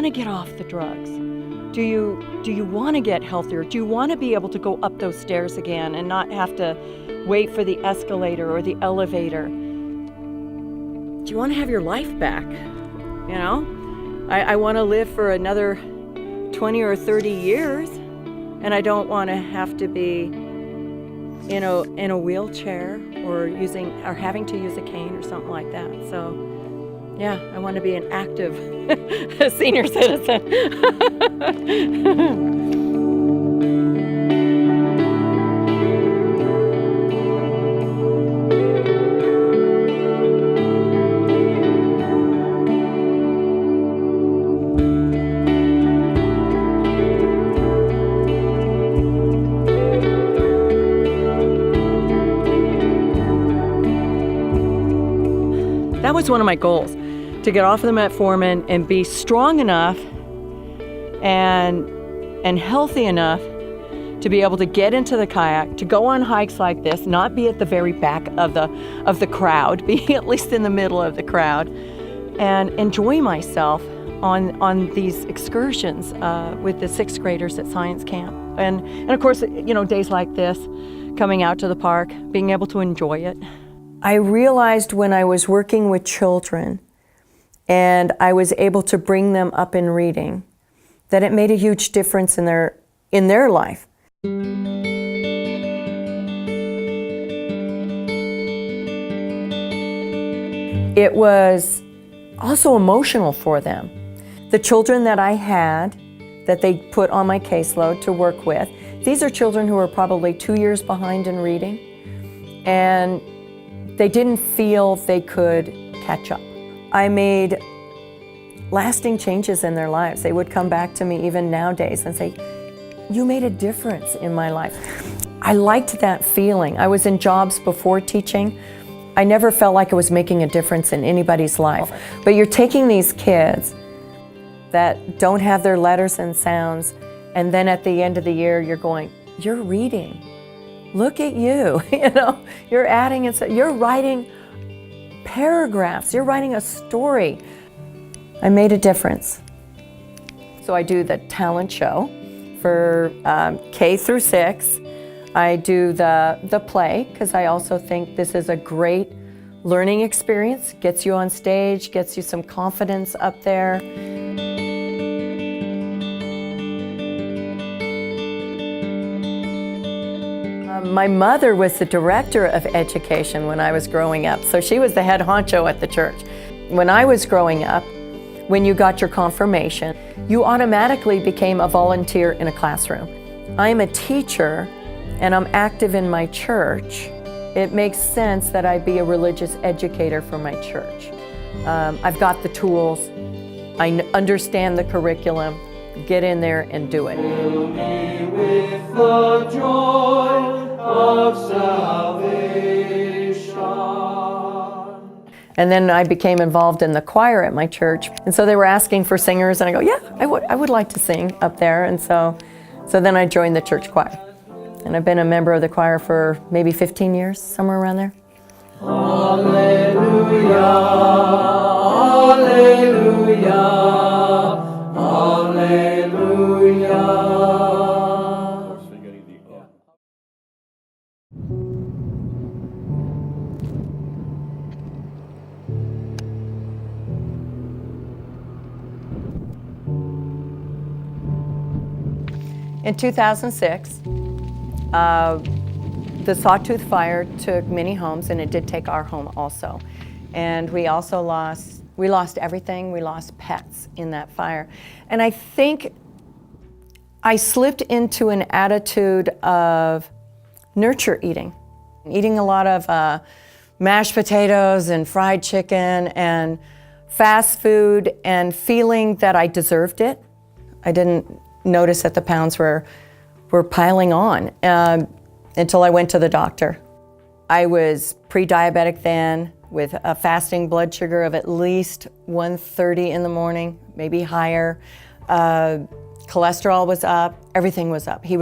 to get off the drugs? Do you want to get healthier? Do you want to be able to go up those stairs again and not have to wait for the escalator or the elevator? Do you want to have your life back? You know, I want to live for another 20 or 30 years, and I don't want to have to be in a wheelchair or having to use a cane or something like that. So yeah, I want to be an active senior citizen. That was one of my goals, to get off of the metformin and be strong enough and healthy enough to be able to get into the kayak, to go on hikes like this, not be at the very back of the crowd, be at least in the middle of the crowd, and enjoy myself on these excursions with the sixth graders at science camp. And of course, you know, days like this, coming out to the park, being able to enjoy it. I realized when I was working with children and I was able to bring them up in reading that it made a huge difference in their life. It was also emotional for them. The children that I had that they put on my caseload to work with, these are children who are probably 2 years behind in reading, and they didn't feel they could catch up. I made lasting changes in their lives. They would come back to me even nowadays and say, "You made a difference in my life." I liked that feeling. I was in jobs before teaching. I never felt like I was making a difference in anybody's life. But you're taking these kids that don't have their letters and sounds, and then at the end of the year, you're going, "You're reading. Look at you." You know, you're adding and you're writing paragraphs. You're writing a story. I made a difference. So I do the talent show for K through 6. I do the play because I also think this is a great learning experience. Gets you on stage, gets you some confidence up there. My mother was the director of education when I was growing up, so she was the head honcho at the church. When I was growing up, when you got your confirmation, you automatically became a volunteer in a classroom. I'm a teacher and I'm active in my church. It makes sense that I be a religious educator for my church. I've got the tools, I understand the curriculum, get in there and do it. Fill me with the joy of salvation. And then I became involved in the choir at my church. And so they were asking for singers, and I go, yeah, I would like to sing up there. And so then I joined the church choir. And I've been a member of the choir for maybe 15 years, somewhere around there. Hallelujah, hallelujah, hallelujah. In 2006, the Sawtooth Fire took many homes, and it did take our home also. And we also lost everything. We lost pets in that fire. And I think I slipped into an attitude of nurture eating a lot of mashed potatoes and fried chicken and fast food, and feeling that I deserved it. I didn't notice that the pounds were piling on until I went to the doctor. I was pre-diabetic then, with a fasting blood sugar of at least 130 in the morning, maybe higher. Cholesterol was up, everything was up. He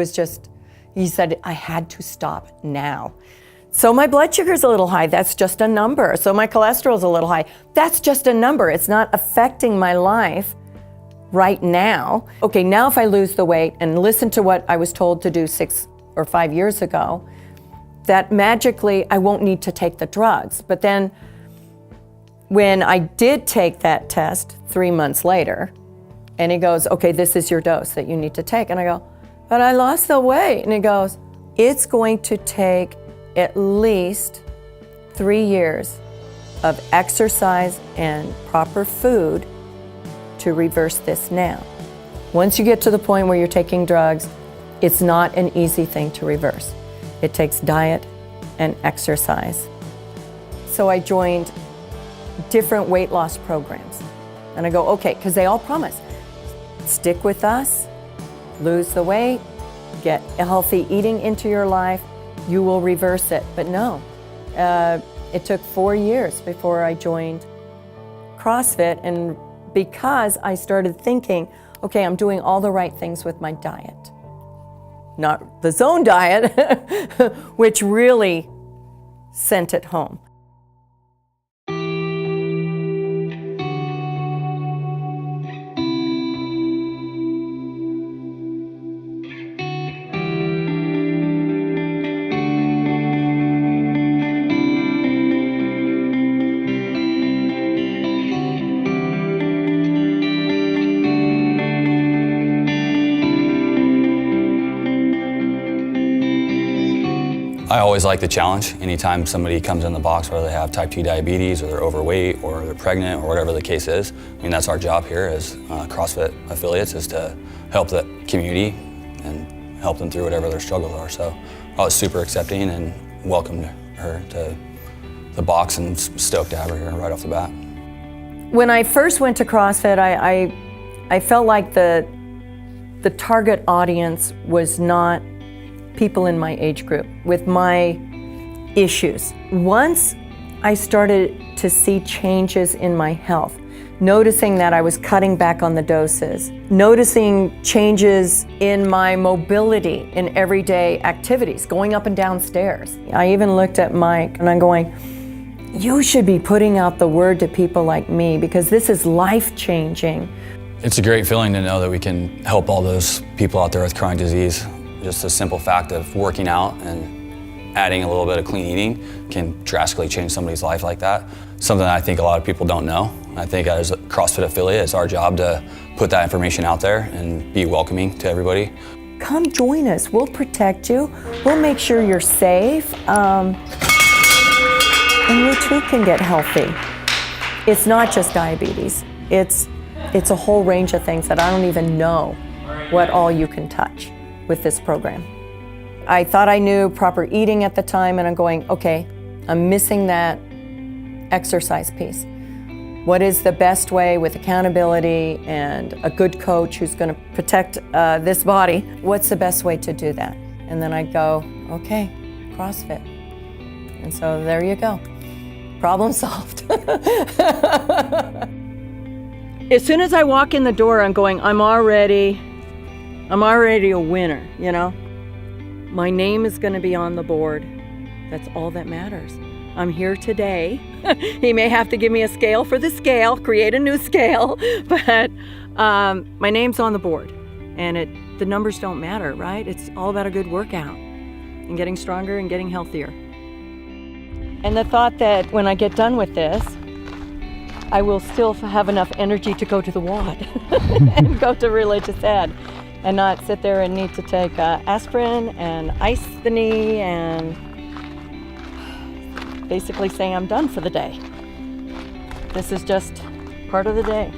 said I had to stop now. So my blood sugar's a little high, that's just a number. So my cholesterol's a little high, that's just a number. It's not affecting my life right now. Okay, now if I lose the weight and listen to what I was told to do 6 or 5 years ago, that magically I won't need to take the drugs. But then when I did take that test 3 months later, and he goes, okay, this is your dose that you need to take. And I go, but I lost the weight. And he goes, it's going to take at least 3 years of exercise and proper food to reverse this now. Once you get to the point where you're taking drugs, it's not an easy thing to reverse. It takes diet and exercise. So I joined different weight loss programs. And I go, okay, because they all promise, stick with us, lose the weight, get healthy eating into your life, you will reverse it. But no, it took 4 years before I joined CrossFit, and because I started thinking, okay, I'm doing all the right things with my diet. Not the Zone diet, which really sent it home. I always like the challenge. Anytime somebody comes in the box, whether they have type 2 diabetes or they're overweight or they're pregnant or whatever the case is, I mean, that's our job here as CrossFit affiliates, is to help the community and help them through whatever their struggles are. So I was super accepting and welcomed her to the box and stoked to have her here right off the bat. When I first went to CrossFit, I felt like the target audience was not people in my age group with my issues. Once I started to see changes in my health, noticing that I was cutting back on the doses, noticing changes in my mobility in everyday activities, going up and down stairs. I even looked at Mike and I'm going, you should be putting out the word to people like me because this is life-changing. It's a great feeling to know that we can help all those people out there with chronic disease. Just the simple fact of working out and adding a little bit of clean eating can drastically change somebody's life like that. Something I think a lot of people don't know. I think as a CrossFit affiliate, it's our job to put that information out there and be welcoming to everybody. Come join us. We'll protect you. We'll make sure you're safe. And you too can get healthy. It's not just diabetes. It's a whole range of things that I don't even know what all you can touch with this program. I thought I knew proper eating at the time, and I'm going, okay, I'm missing that exercise piece. What is the best way with accountability and a good coach who's going to protect this body? What's the best way to do that? And then I'd go, okay, CrossFit. And so there you go. Problem solved. As soon as I walk in the door, I'm going, I'm already a winner, you know? My name is going to be on the board. That's all that matters. I'm here today. He may have to give me a scale for the scale, create a new scale, but my name's on the board. And the numbers don't matter, right? It's all about a good workout and getting stronger and getting healthier. And the thought that when I get done with this, I will still have enough energy to go to the WOD and go to religious ed and not sit there and need to take aspirin and ice the knee and basically say I'm done for the day. This is just part of the day.